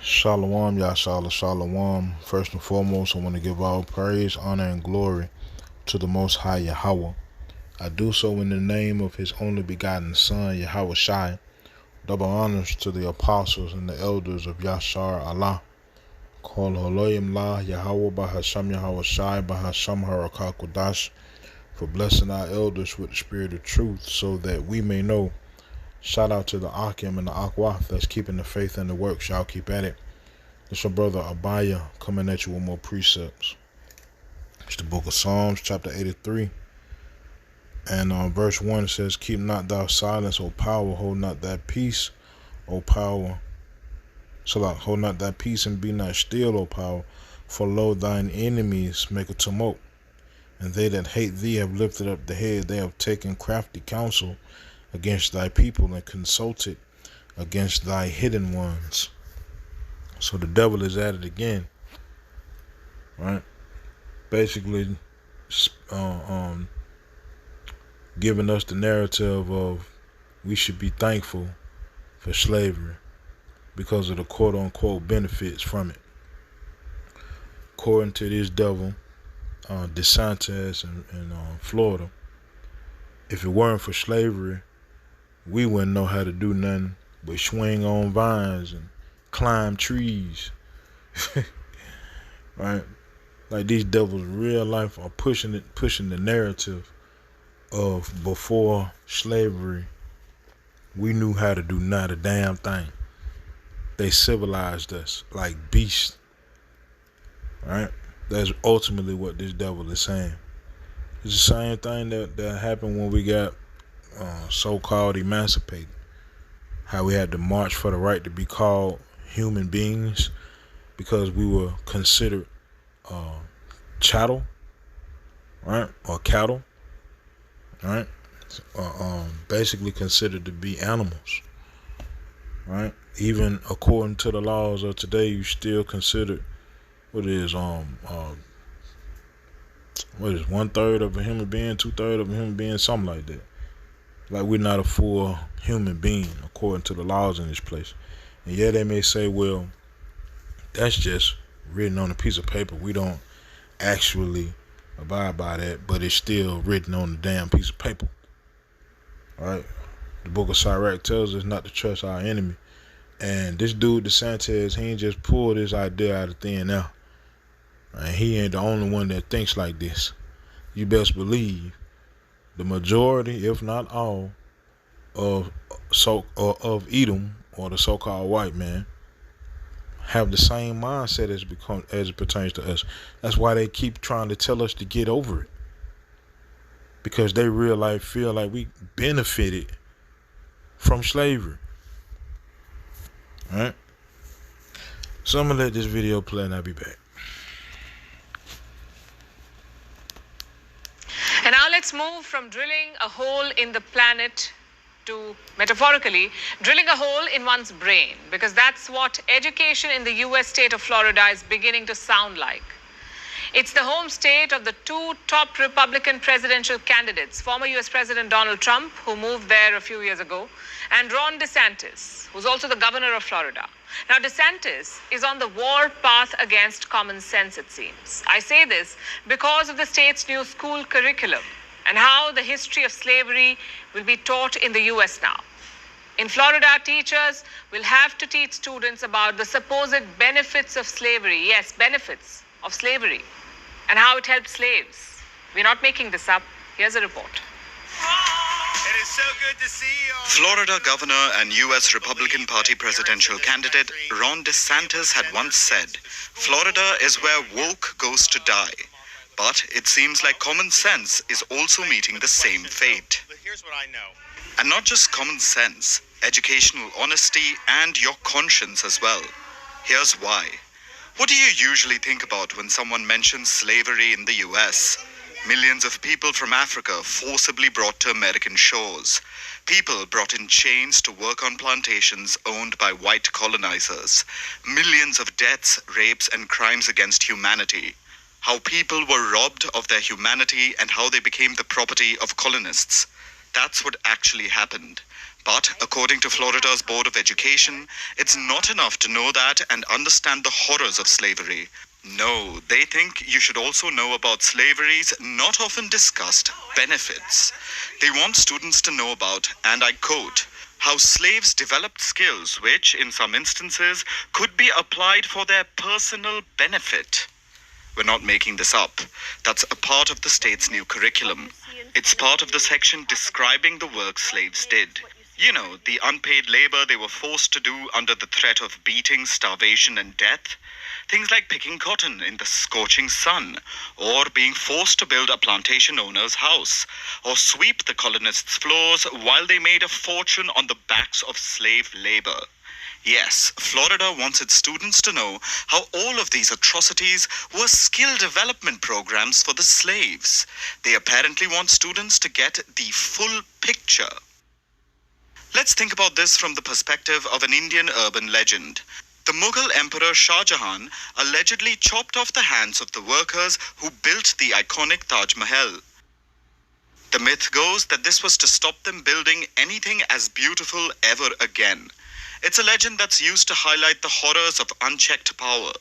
Shalom, Yashala, Shalom. First and foremost, I want to give all praise, honor, and glory to the Most High Yahweh. I do so in the name of His only begotten Son, Yahweh Shai. Double honors to the apostles and the elders of Yashar Allah. Call Holoyim La Yahweh Bahasham Yahweh Shai Bahasham Harakakudash, for blessing our elders with the spirit of truth so that we may know. Shout out to the Akim and the Akwaf that's keeping the faith and the works. Y'all keep at it. It's your brother Abaya coming at you with more precepts. It's the book of Psalms, chapter 83. And verse 1 says, "Keep not thou silence, O power, hold not thy peace, O power. Hold not thy peace and be not still, O power. For lo, thine enemies make a tumult, and they that hate thee have lifted up the head. They have taken crafty counsel against thy people and consulted against thy hidden ones." So the devil is at it again, right? Basically, giving us the narrative of we should be thankful for slavery because of the quote-unquote benefits from it. According to this devil, DeSantis in Florida, if it weren't for slavery, we wouldn't know how to do nothing but swing on vines and climb trees. Right? Like these devils in real life are pushing the narrative of before slavery we knew how to do not a damn thing. They civilized us like beasts. Right? That's ultimately what this devil is saying. It's the same thing that happened when we got so-called emancipated. How we had to march for the right to be called human beings because we were considered chattel, right? Or cattle, right? Basically considered to be animals, right? Even according to the laws of today, you still considered what is 1/3 of a human being, 2/3 of a human being, something like that. Like we're not a full human being according to the laws in this place. And yeah, they may say, well, that's just written on a piece of paper. We don't actually abide by that, but it's still written on the damn piece of paper. Right? The book of Sirach tells us not to trust our enemy. And this dude, DeSantis, he ain't just pulled this idea out of thin air. Right? He ain't the only one that thinks like this. You best believe the majority, if not all, of Edom, or the so-called white man, have the same mindset as it pertains to us. That's why they keep trying to tell us to get over it, because they real life feel like we benefited from slavery. All right. So I'm gonna let this video play and I'll be back. And now let's move from drilling a hole in the planet to, metaphorically, drilling a hole in one's brain, because that's what education in the US state of Florida is beginning to sound like. It's the home state of the two top Republican presidential candidates, former US President Donald Trump, who moved there a few years ago, and Ron DeSantis, who's also the governor of Florida. Now, DeSantis is on the war path against common sense, it seems. I say this because of the state's new school curriculum and how the history of slavery will be taught in the US now. In Florida, teachers will have to teach students about the supposed benefits of slavery. Yes, benefits of slavery, and how it helped slaves. We're not making this up. Here's a report. It is so good to see you all. Florida Governor and U.S. Republican Party presidential candidate Ron DeSantis had once said, "Florida is where woke goes to die." But it seems like common sense is also meeting the same fate. But here's what I know. And not just common sense, educational honesty and your conscience as well. Here's why. What do you usually think about when someone mentions slavery in the US? Millions of people from Africa forcibly brought to American shores. People brought in chains to work on plantations owned by white colonizers. Millions of deaths, rapes, and crimes against humanity. How people were robbed of their humanity and how they became the property of colonists. That's what actually happened. But according to Florida's Board of Education, it's not enough to know that and understand the horrors of slavery. No, they think you should also know about slavery's not often discussed benefits. They want students to know about, and I quote, how slaves developed skills which, in some instances, could be applied for their personal benefit. We're not making this up. That's a part of the state's new curriculum. It's part of the section describing the work slaves did. You know, the unpaid labor they were forced to do under the threat of beating, starvation, and death. Things like picking cotton in the scorching sun, or being forced to build a plantation owner's house, or sweep the colonists' floors while they made a fortune on the backs of slave labor. Yes, Florida wants its students to know how all of these atrocities were skill development programs for the slaves. They apparently want students to get the full picture. Let's think about this from the perspective of an Indian urban legend. The Mughal Emperor Shah Jahan allegedly chopped off the hands of the workers who built the iconic Taj Mahal. The myth goes that this was to stop them building anything as beautiful ever again. It's a legend that's used to highlight the horrors of unchecked power.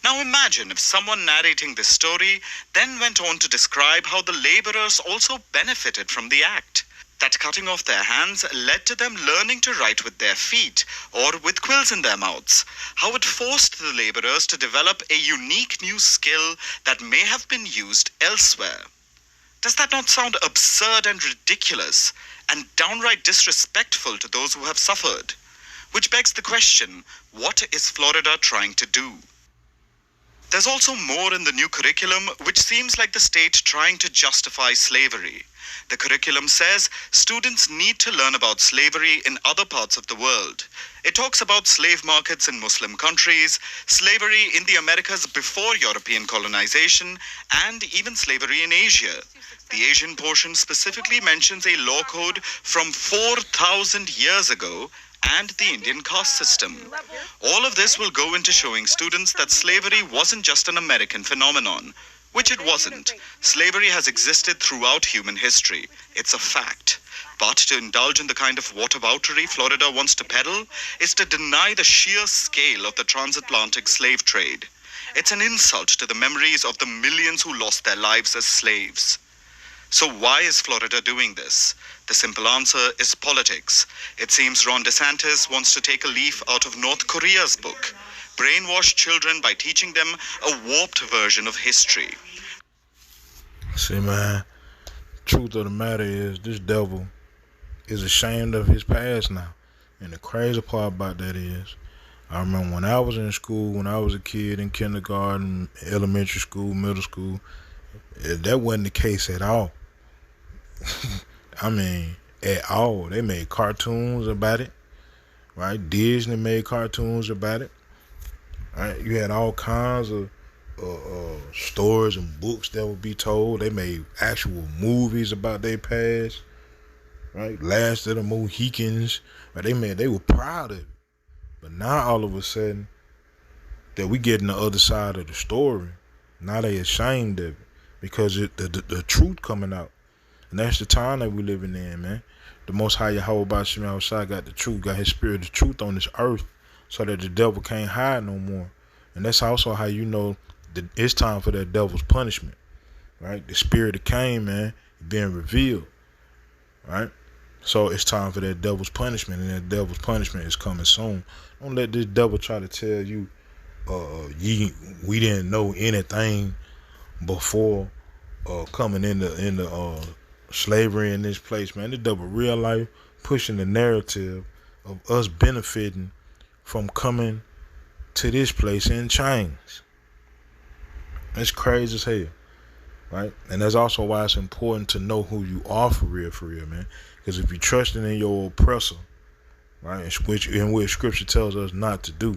Now imagine if someone narrating this story then went on to describe how the laborers also benefited from the act. That cutting off their hands led to them learning to write with their feet or with quills in their mouths. How it forced the laborers to develop a unique new skill that may have been used elsewhere. Does that not sound absurd and ridiculous and downright disrespectful to those who have suffered? Which begs the question, what is Florida trying to do? There's also more in the new curriculum which seems like the state trying to justify slavery. The curriculum says students need to learn about slavery in other parts of the world. It talks about slave markets in Muslim countries, slavery in the Americas before European colonization, and even slavery in Asia. The Asian portion specifically mentions a law code from 4,000 years ago and the Indian caste system. All of this will go into showing students that slavery wasn't just an American phenomenon, which it wasn't. Slavery has existed throughout human history. It's a fact. But to indulge in the kind of whataboutery Florida wants to peddle is to deny the sheer scale of the transatlantic slave trade. It's an insult to the memories of the millions who lost their lives as slaves. So why is Florida doing this? The simple answer is politics. It seems Ron DeSantis wants to take a leaf out of North Korea's book, brainwash children by teaching them a warped version of history. See, man, truth of the matter is this devil is ashamed of his past now. And the crazy part about that is, I remember when I was in school, when I was a kid in kindergarten, elementary school, middle school, that wasn't the case at all. I mean, at all. They made cartoons about it, right? Disney made cartoons about it, right? You had all kinds of stories and books that would be told. They made actual movies about their past, right? Last of the Mohicans, right? They were proud of it. But now all of a sudden that we getting the other side of the story, now they ashamed of it because the truth coming out. And that's the time that we living in, man. The Most High Yahweh Bashim outside got the truth, got his spirit of truth on this earth so that the devil can't hide no more. And that's also how you know that it's time for that devil's punishment, right? The spirit of Cain, man, being revealed, right? So it's time for that devil's punishment, and that devil's punishment is coming soon. Don't let this devil try to tell you we didn't know anything before coming into slavery in this place, man. The devil real life pushing the narrative of us benefiting from coming to this place in chains. It's crazy as hell, right? And that's also why it's important to know who you are for real, man. Because if you're trusting in your oppressor, right, in which scripture tells us not to do,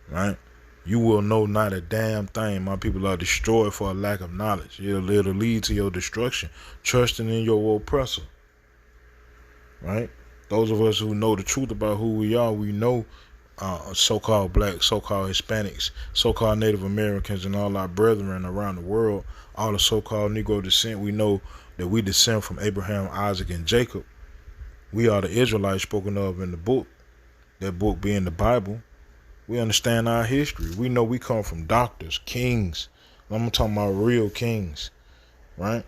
right, you will know not a damn thing. My people are destroyed for a lack of knowledge. It'll lead to your destruction. Trusting in your oppressor, right? Those of us who know the truth about who we are, we know so-called black, so-called Hispanics, so-called Native Americans, and all our brethren around the world, all the so-called Negro descent, we know that we descend from Abraham, Isaac, and Jacob. We are the Israelites spoken of in the book, that book being the Bible. We understand our history. We know we come from doctors, kings. I'm talking about real kings, right?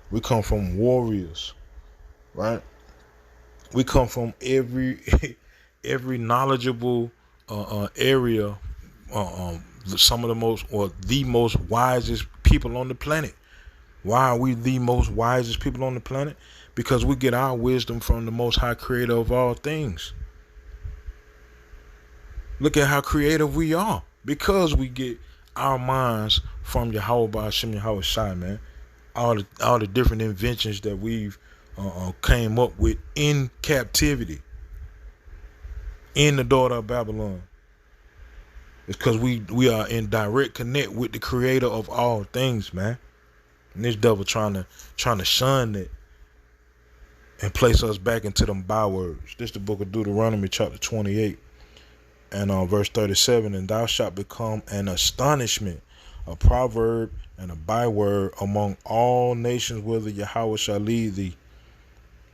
We come from warriors, right? We come from every knowledgeable area, some of the most or the most wisest people on the planet. Why are we the most wisest people on the planet? Because we get our wisdom from the Most High Creator of all things. Look at how creative we are, because we get our minds from Yahweh Ba'ashem Yahweh Shai, man. All the different inventions that we've came up with in captivity, in the daughter of Babylon. It's because we are in direct connect with the Creator of all things, man. And this devil trying to shun it and place us back into them bywords. This is the book of Deuteronomy chapter 28 and verse 37. And thou shalt become an astonishment, a proverb, and a byword among all nations whither Yahweh shall lead thee.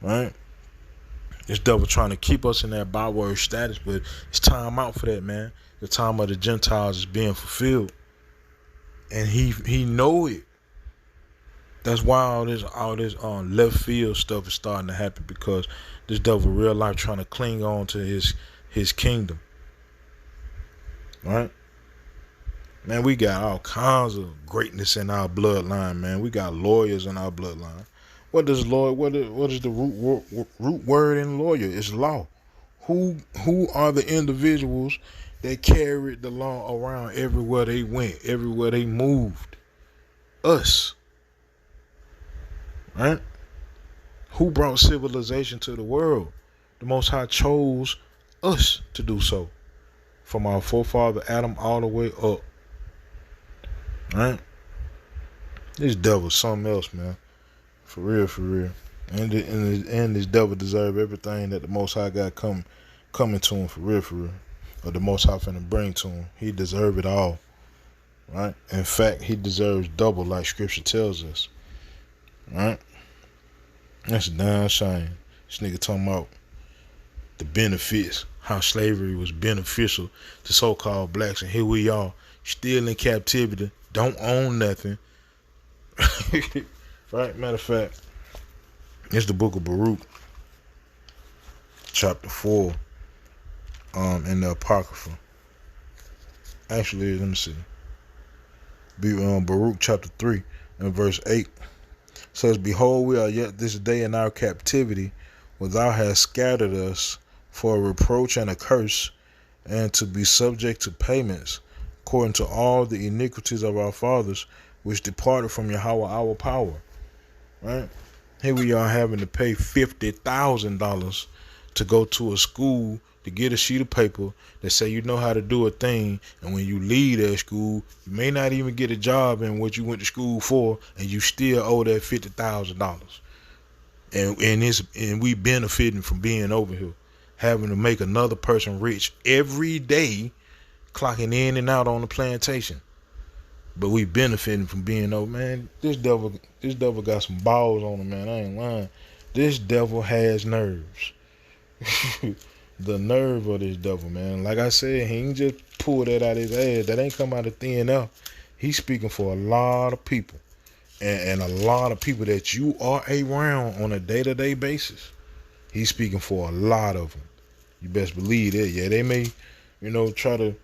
Right? This devil trying to keep us in that byword status, but it's time out for that, man. The time of the Gentiles is being fulfilled, and he know it. That's why all this left field stuff is starting to happen, because this devil real life trying to cling on to his kingdom. Right? Man, we got all kinds of greatness in our bloodline, man. We got lawyers in our bloodline. What is the root word in lawyer? It's law. Who are the individuals that carried the law around everywhere they went, everywhere they moved? Us. Right? Who brought civilization to the world? The Most High chose us to do so. From our forefather Adam all the way up. Right? This devil's something else, man. For real, for real. And this devil deserve everything that the Most High got coming to him, for real, for real. Or the Most High finna bring to him. He deserve it all. Right? In fact, he deserves double, like Scripture tells us. Right? That's a damn shame. This nigga talking about the benefits, how slavery was beneficial to so-called blacks, and here we are, still in captivity, don't own nothing. Right? Matter of fact, it's the book of Baruch, chapter 4, in the Apocrypha. Actually, let me see. Baruch chapter 3 and verse 8 says, Behold, we are yet this day in our captivity, where thou hast scattered us for a reproach and a curse, and to be subject to payments, according to all the iniquities of our fathers, which departed from Yahweh our power. Right? Here we are having to pay $50,000 to go to a school to get a sheet of paper that say you know how to do a thing, and when you leave that school, you may not even get a job in what you went to school for, and you still owe that $50,000. And we benefiting from being over here, having to make another person rich every day, clocking in and out on the plantation. But we benefiting from being over, man. This devil got some balls on him, man. I ain't lying. This devil has nerves. The nerve of this devil, man. Like I said, he ain't just pull that out of his ass. That ain't come out of thin air. He's speaking for a lot of people. And a lot of people that you are around on a day-to-day basis. He's speaking for a lot of them. You best believe that. Yeah, they may, try to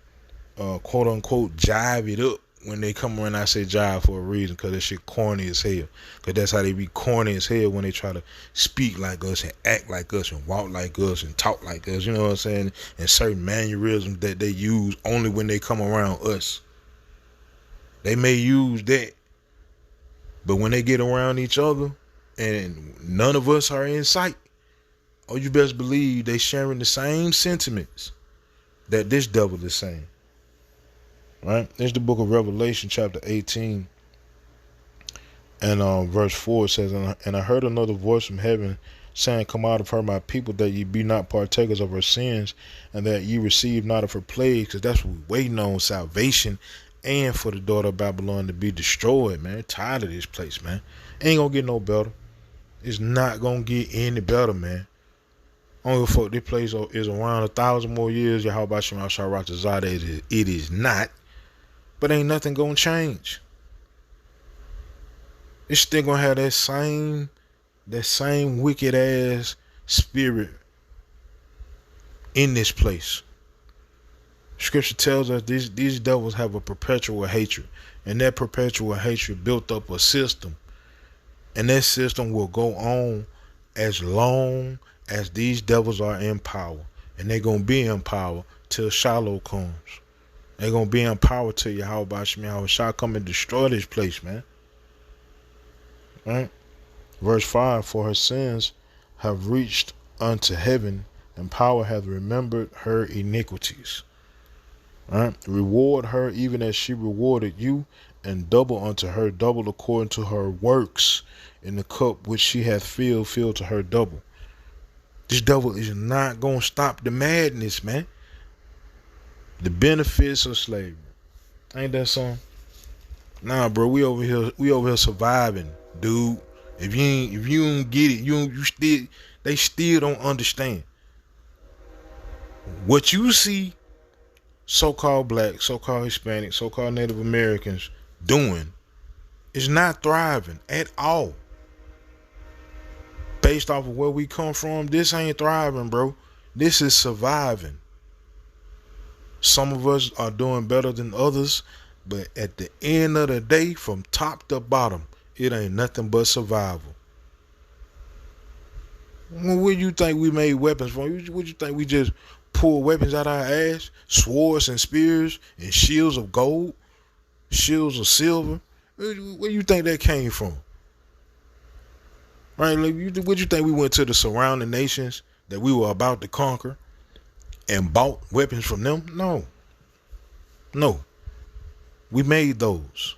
quote-unquote jive it up when they come around. I say jive for a reason, because that shit corny as hell. Because that's how they be corny as hell when they try to speak like us and act like us and walk like us and talk like us. You know what I'm saying? And certain mannerisms that they use only when they come around us. They may use that. But when they get around each other and none of us are in sight, oh, you best believe they sharing the same sentiments that this devil is saying. Right? It's the book of Revelation, chapter 18. And verse 4 says, And I heard another voice from heaven saying, Come out of her, my people, that ye be not partakers of her sins, and that ye receive not of her plagues. Because that's what we're waiting on, salvation, and for the daughter of Babylon to be destroyed, man. Tired of this place, man. Ain't gonna get no better. It's not gonna get any better, man. I don't give a fuck. This place is around 1,000 more years. Yahweh Shem Ratazada. It is not. But ain't nothing gonna change. It's still gonna have that same wicked ass spirit in this place. Scripture tells us these devils have a perpetual hatred, and that perpetual hatred built up a system, and that system will go on as long as these devils are in power, and they're gonna be in power till Shiloh comes. They're gonna be in power till Yahweh shall come and destroy this place, man. Right? Verse 5, for her sins have reached unto heaven, and power hath remembered her iniquities. Right? Reward her even as she rewarded you, and double unto her, double according to her works, in the cup which she hath filled to her double. This devil is not gonna stop the madness, man. The benefits of slavery. Ain't that something? Nah, bro, we over here surviving, dude. If you don't get it, they still don't understand. What you see so-called black, so-called Hispanic, so-called Native Americans doing is not thriving at all. Based off of where we come from, this ain't thriving, bro. This is surviving. Some of us are doing better than others, but at the end of the day, from top to bottom, it ain't nothing but survival. Where you think we made weapons from? What you think we just pulled weapons out our ass? Swords and spears and shields of gold, shields of silver. Where you think that came from? Right? Like, what you think we went to the surrounding nations that we were about to conquer and bought weapons from them? No. We made those.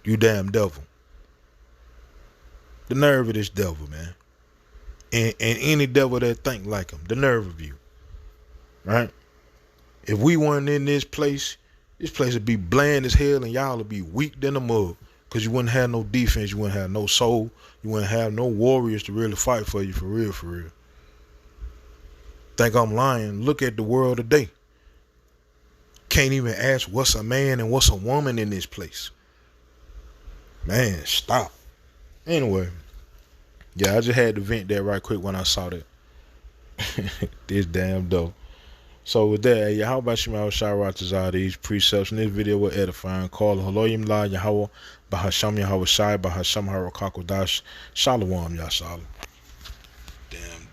You damn devil. The nerve of this devil, man. And any devil that think like him. The nerve of you. Right? If we weren't in this place would be bland as hell, and y'all would be weak than a mug. Because you wouldn't have no defense. You wouldn't have no soul. You wouldn't have no warriors to really fight for you, for real, for real. Think I'm lying? Look at the world today. Can't even ask what's a man and what's a woman in this place. Man, stop. Anyway. Yeah, I just had to vent that right quick when I saw that. This damn dope. So with that, how about Shema Shai these precepts in this video were edifying. Call Haloyim La Yahweh Bahasham Yahweh Shai Bahasham Harakakodash Shalom Yashalom. Damn.